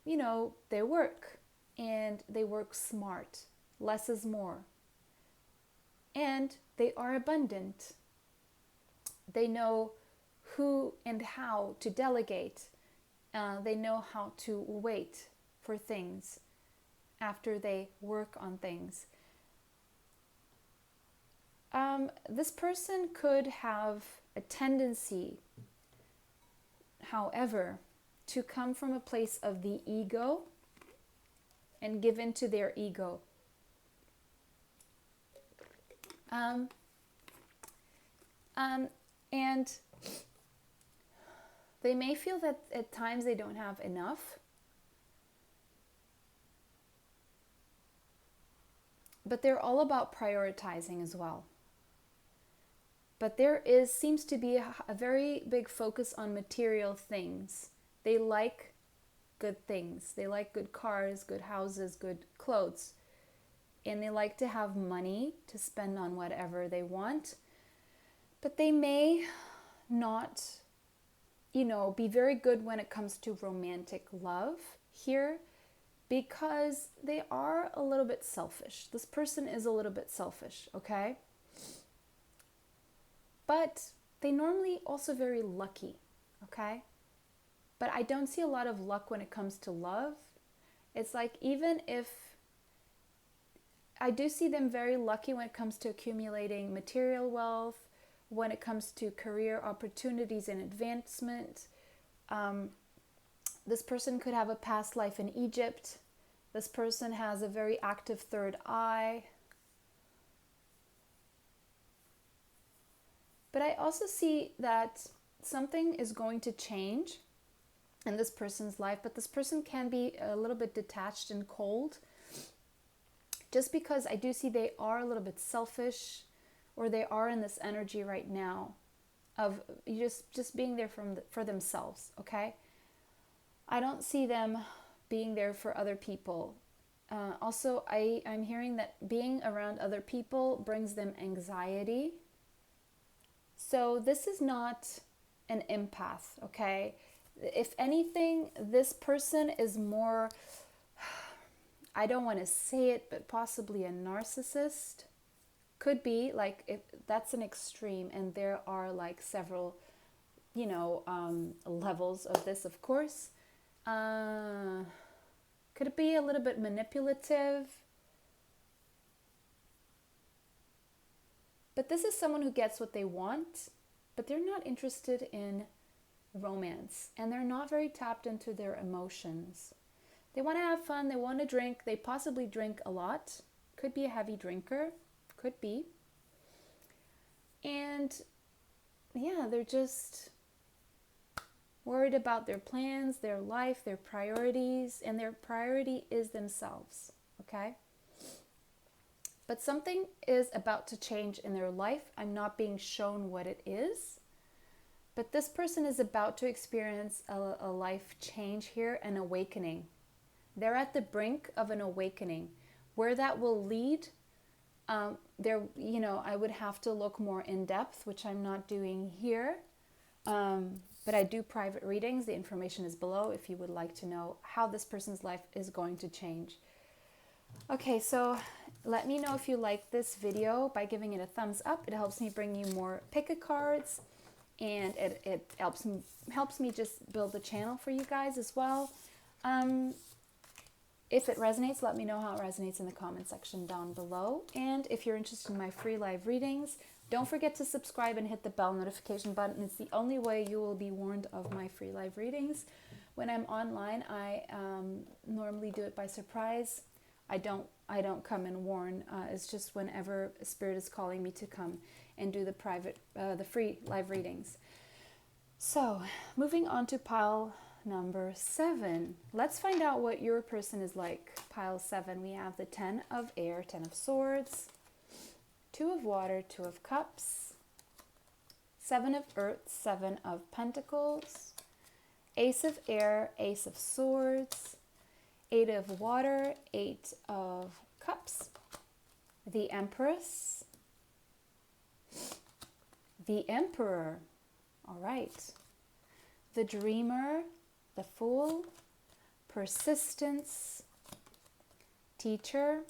you know, they work, and they work smart. Less is more. And they are abundant. They know who and how to delegate. They know how to wait for things after they work on things. This person could have a tendency, however, to come from a place of the ego and give in to their ego. And they may feel that at times they don't have enough, but they're all about prioritizing as well. But there seems to be a very big focus on material things. They like good things. They like good cars, good houses, good clothes. And they like to have money to spend on whatever they want. But they may not be very good when it comes to romantic love here, because they are a little bit selfish. This person is a little bit selfish, okay? But they normally also very lucky, okay? But I don't see a lot of luck when it comes to love. It's like, even if I do see them very lucky when it comes to accumulating material wealth, when it comes to career opportunities and advancement. This person could have a past life in Egypt. This person has a very active third eye. But I also see that something is going to change in this person's life, but this person can be a little bit detached and cold, just because I do see they are a little bit selfish, or they are in this energy right now of just being there for themselves, okay? I don't see them being there for other people. Also, I'm hearing that being around other people brings them anxiety. So this is not an empath, okay? If anything, this person is more, I don't want to say it, but possibly a narcissist. Could be, like, if that's an extreme, and there are like several, levels of this, of course. Could it be a little bit manipulative? But this is someone who gets what they want, but they're not interested in romance, and they're not very tapped into their emotions. They want to have fun, they want to drink, they possibly drink a lot. Could be a heavy drinker, could be. And yeah, they're just worried about their plans, their life, their priorities, and their priority is themselves, okay? But something is about to change in their life. I'm not being shown what it is, but this person is about to experience a life change here, an awakening. They're at the brink of an awakening. Where that will lead, I would have to look more in depth, which I'm not doing here. But I do private readings. The information is below if you would like to know how this person's life is going to change. Okay, so let me know if you like this video by giving it a thumbs up. It helps me bring you more pick-a-cards, and it helps me just build the channel for you guys as well. If it resonates, let me know how it resonates in the comment section down below. And if you're interested in my free live readings, don't forget to subscribe and hit the bell notification button. It's the only way you will be warned of my free live readings. When I'm online, I normally do it by surprise. I don't come and warn. It's just whenever Spirit is calling me to come and do the free live readings. So, moving on to pile number 7. Let's find out what your person is like. Pile 7, we have the 10 of air, 10 of swords, 2 of water, 2 of cups, 7 of earth, 7 of pentacles, ace of air, ace of swords, 8 of water, 8 of cups, the empress, the emperor, all right, the dreamer, the fool, persistence, teacher,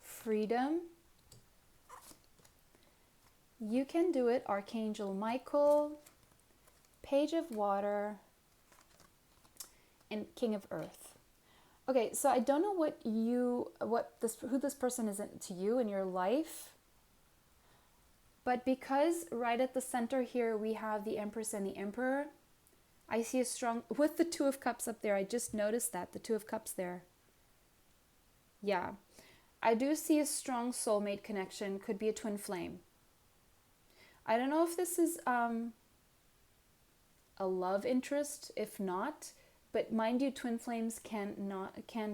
freedom, you can do it, Archangel Michael, page of water, and king of earth. Okay, so I don't know who this person is to you in your life, but because right at the center here we have the empress and the emperor, I see a strong, with the 2 of cups up there, I just noticed that, the 2 of cups there. Yeah, I do see a strong soulmate connection, could be a twin flame. I don't know if this is a love interest, if not, but mind you, twin flames can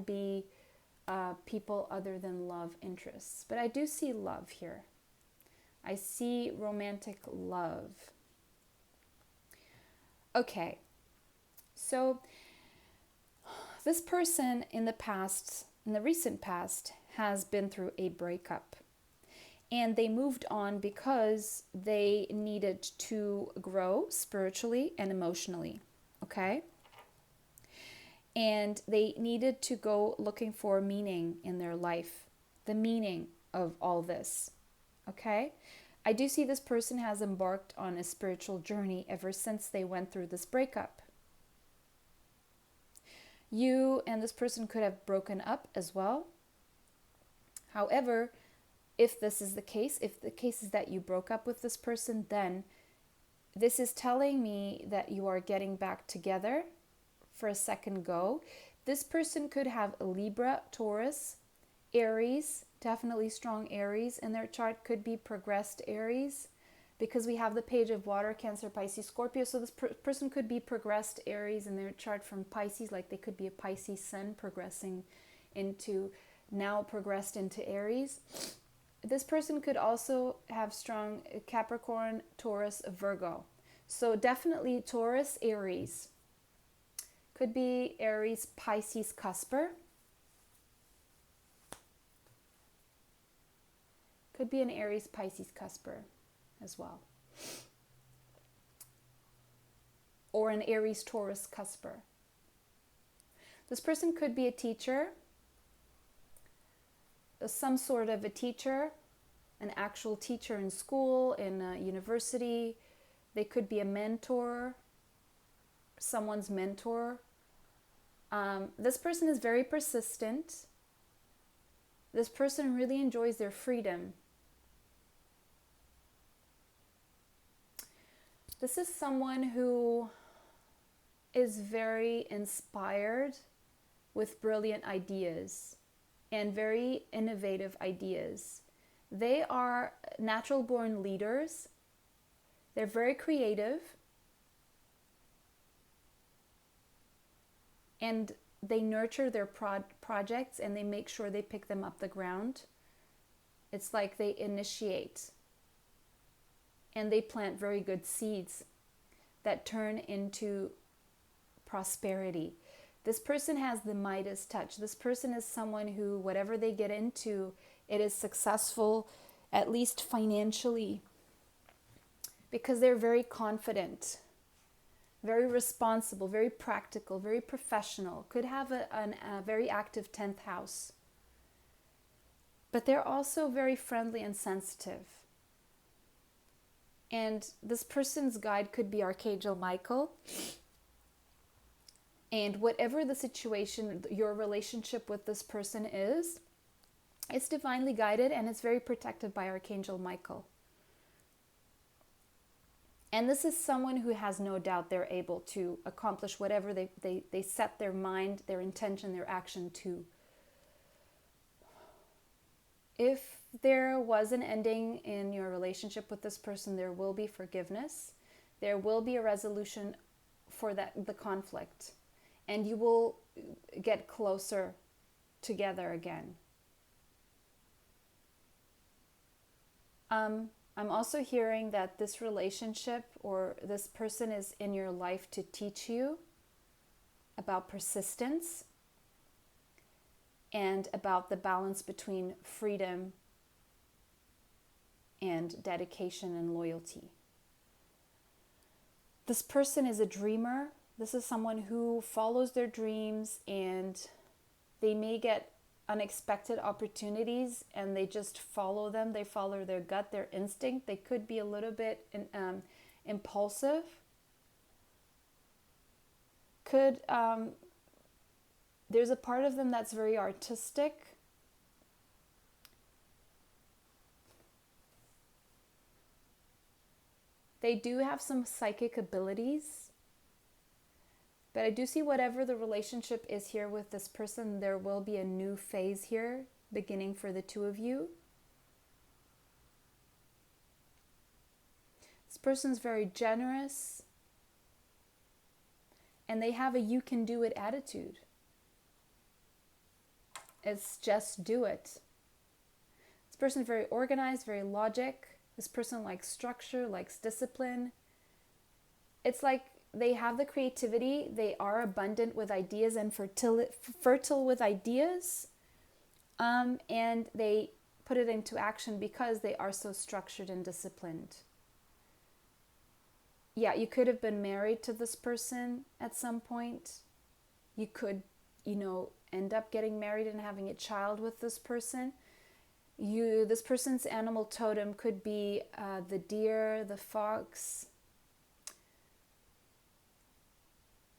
be people other than love interests. But I do see love here. I see romantic love. Okay, so this person in the recent past, has been through a breakup. And they moved on because they needed to grow spiritually and emotionally. Okay? And they needed to go looking for meaning in their life, the meaning of all this. Okay? I do see this person has embarked on a spiritual journey ever since they went through this breakup. You and this person could have broken up as well. However, if this is the case, if the case is that you broke up with this person, then this is telling me that you are getting back together for a second go. This person could have a Libra, Taurus, Aries, definitely strong Aries in their chart, could be progressed Aries, because we have the page of water, Cancer, Pisces, Scorpio. So this person could be progressed Aries in their chart from Pisces, like they could be a Pisces sun progressing into, now progressed into Aries. This person could also have strong Capricorn, Taurus, Virgo. So definitely Taurus, Aries. Could be Aries, Pisces, cusper. Could be an Aries, Pisces, cusper as well. Or an Aries, Taurus, cusper. This person could be a teacher, some sort of a teacher, an actual teacher in school, in a university. They could be a mentor, someone's mentor. This person is very persistent. This person really enjoys their freedom. This is someone who is very inspired with brilliant ideas and very innovative ideas. They are natural born leaders. They're very creative. And they nurture their projects and they make sure they pick them up the ground. It's like they initiate and they plant very good seeds that turn into prosperity. This person has the Midas touch. This person is someone who, whatever they get into, it is successful, at least financially, because they're very confident, very responsible, very practical, very professional, could have a very active 10th house. But they're also very friendly and sensitive. And this person's guide could be Archangel Michael. And whatever the situation, your relationship with this person is, it's divinely guided and it's very protected by Archangel Michael. And this is someone who has no doubt they're able to accomplish whatever they set their mind, their intention, their action to. If there was an ending in your relationship with this person, there will be forgiveness. There will be a resolution for the conflict. And you will get closer together again. I'm also hearing that this relationship or this person is in your life to teach you about persistence and about the balance between freedom and dedication and loyalty. This person is a dreamer. This is someone who follows their dreams and they may get unexpected opportunities and they just follow them. They follow their gut, their instinct. They could be a little bit impulsive. There's a part of them that's very artistic. They do have some psychic abilities. But I do see whatever the relationship is here with this person, there will be a new phase here beginning for the two of you. This person's very generous and they have a you can do it attitude. It's just do it. This person's very organized, very logic. This person likes structure, likes discipline. It's like they have the creativity, they are abundant with ideas and fertile with ideas, and they put it into action because they are so structured and disciplined. Yeah, you could have been married to this person at some point. You could, end up getting married and having a child with this person. This person's animal totem could be the deer, the fox,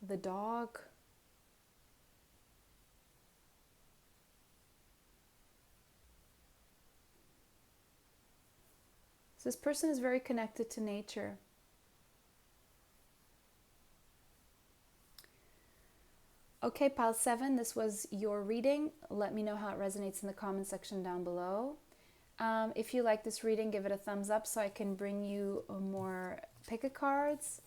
the dog. So this person is very connected to nature. Okay, pile 7, this was your reading. Let me know how it resonates in the comment section down below. If you like this reading, give it a thumbs up so I can bring you more pick-a-cards.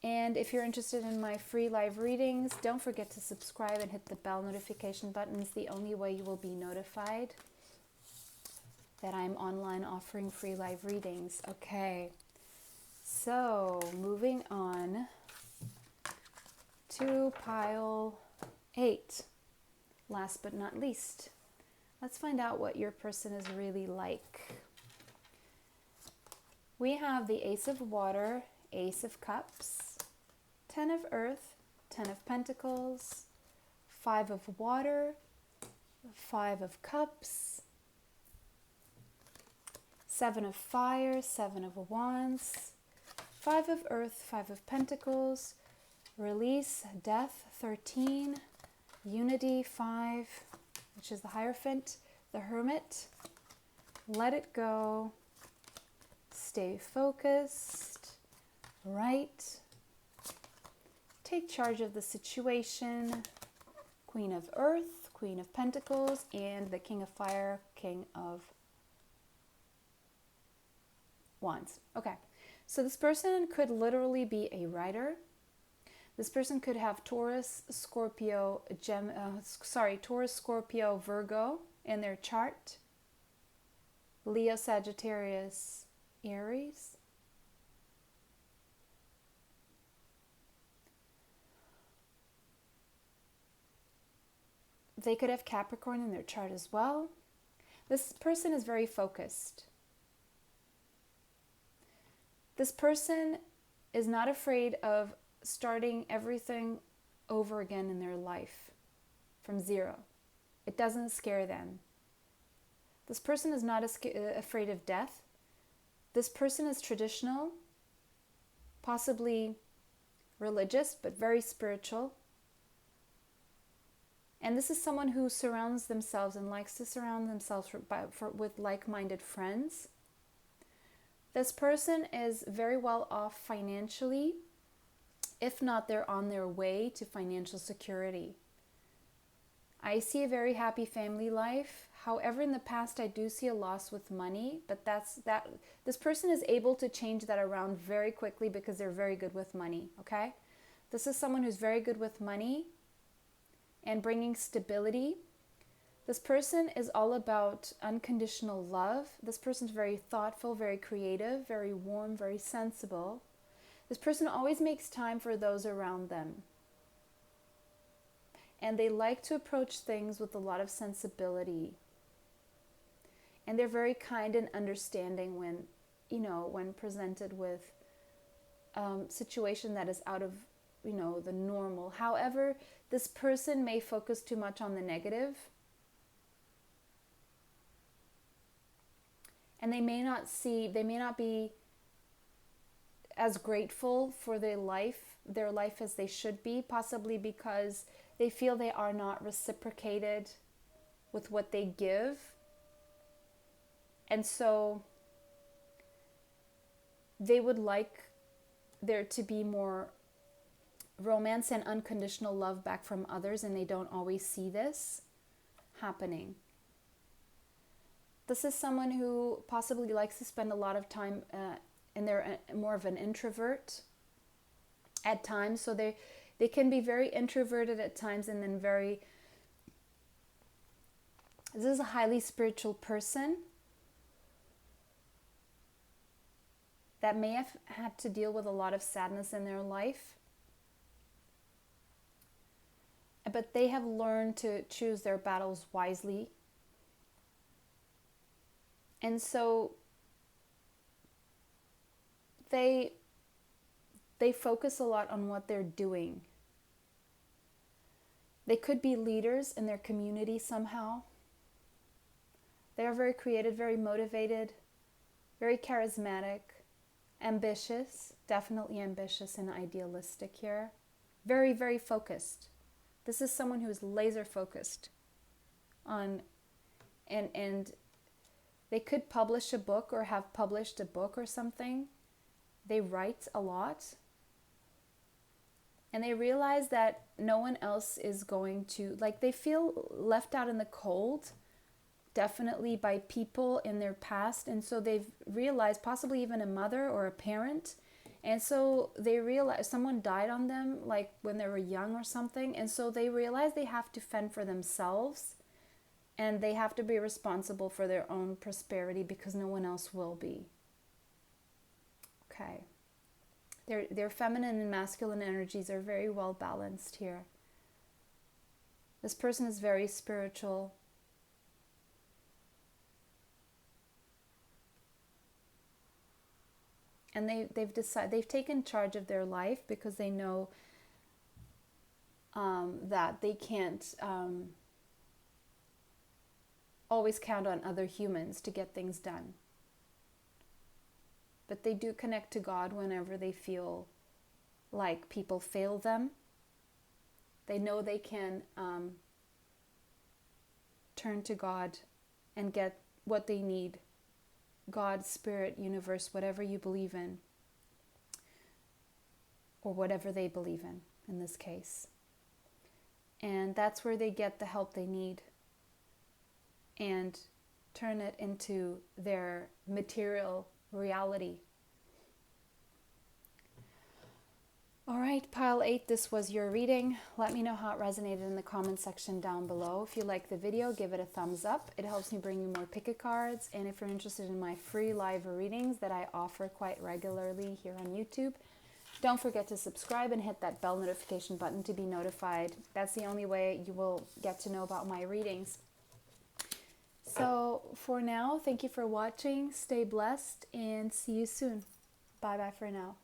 And if you're interested in my free live readings, don't forget to subscribe and hit the bell notification button. It's the only way you will be notified that I'm online offering free live readings. Okay, so moving on to pile 8. Last but not least, let's find out what your person is really like. We have the Ace of Water, Ace of Cups, 10 of Earth, 10 of Pentacles, 5 of Water, 5 of Cups, 7 of Fire, 7 of Wands, 5 of Earth, 5 of Pentacles, Release, Death, 13, Unity, 5, which is the Hierophant, the Hermit, Let It Go, Stay Focused, Right, Take Charge of the Situation, Queen of Earth, Queen of Pentacles, and the King of Fire, King of Wands. Okay, so this person could literally be a writer. This person could have Taurus, Scorpio, Taurus, Scorpio, Virgo in their chart. Leo, Sagittarius, Aries. They could have Capricorn in their chart as well. This person is very focused. This person is not afraid of starting everything over again in their life from zero. It doesn't scare them. This person is not afraid of death. This person is traditional, possibly religious, but very spiritual. And this is someone who surrounds themselves and likes to surround themselves with like-minded friends. This person is very well off financially. If not, they're on their way to financial security. I see a very happy family life. However, in the past, I do see a loss with money, but this person is able to change that around very quickly because they're very good with money, okay? This is someone who's very good with money and bringing stability. This person is all about unconditional love. This person's very thoughtful, very creative, very warm, very sensible. This person always makes time for those around them. And they like to approach things with a lot of sensibility. And they're very kind and understanding when presented with a situation that is out of, the normal. However, this person may focus too much on the negative. And they may not be as grateful for their life as they should be, possibly because they feel they are not reciprocated with what they give. And so they would like there to be more romance and unconditional love back from others, and they don't always see this happening. This is someone who possibly likes to spend a lot of time and they're more of an introvert at times. So they can be very introverted at times and then this is a highly spiritual person that may have had to deal with a lot of sadness in their life. But they have learned to choose their battles wisely. And so they focus a lot on what they're doing. They could be leaders in their community somehow. They are very creative, very motivated, very charismatic, ambitious, definitely ambitious and idealistic here. Very, very focused. This is someone who is laser focused on, and they could publish a book or have published a book or something. They write a lot. And they realize that no one else is going to, like, they feel left out in the cold, definitely by people in their past. And so they've realized, possibly even a mother or a parent. And so they realize someone died on them, like when they were young or something. And so they realize they have to fend for themselves. And they have to be responsible for their own prosperity because no one else will be. Okay. Their feminine and masculine energies are very well balanced here. This person is very spiritual. And they've taken charge of their life because they know that they can't always count on other humans to get things done. But they do connect to God whenever they feel like people fail them. They know they can turn to God and get what they need. God, spirit, universe, whatever you believe in. Or whatever they believe in this case. And that's where they get the help they need. And turn it into their material reality. All right, pile 8, this was your reading. Let me know how it resonated in the comment section down below. If you like the video, give it a thumbs up. It helps me bring you more pick-a cards. And if you're interested in my free live readings that I offer quite regularly here on YouTube, don't forget to subscribe and hit that bell notification button to be notified. That's the only way you will get to know about my readings. So for now, thank you for watching. Stay blessed and see you soon. Bye-bye for now.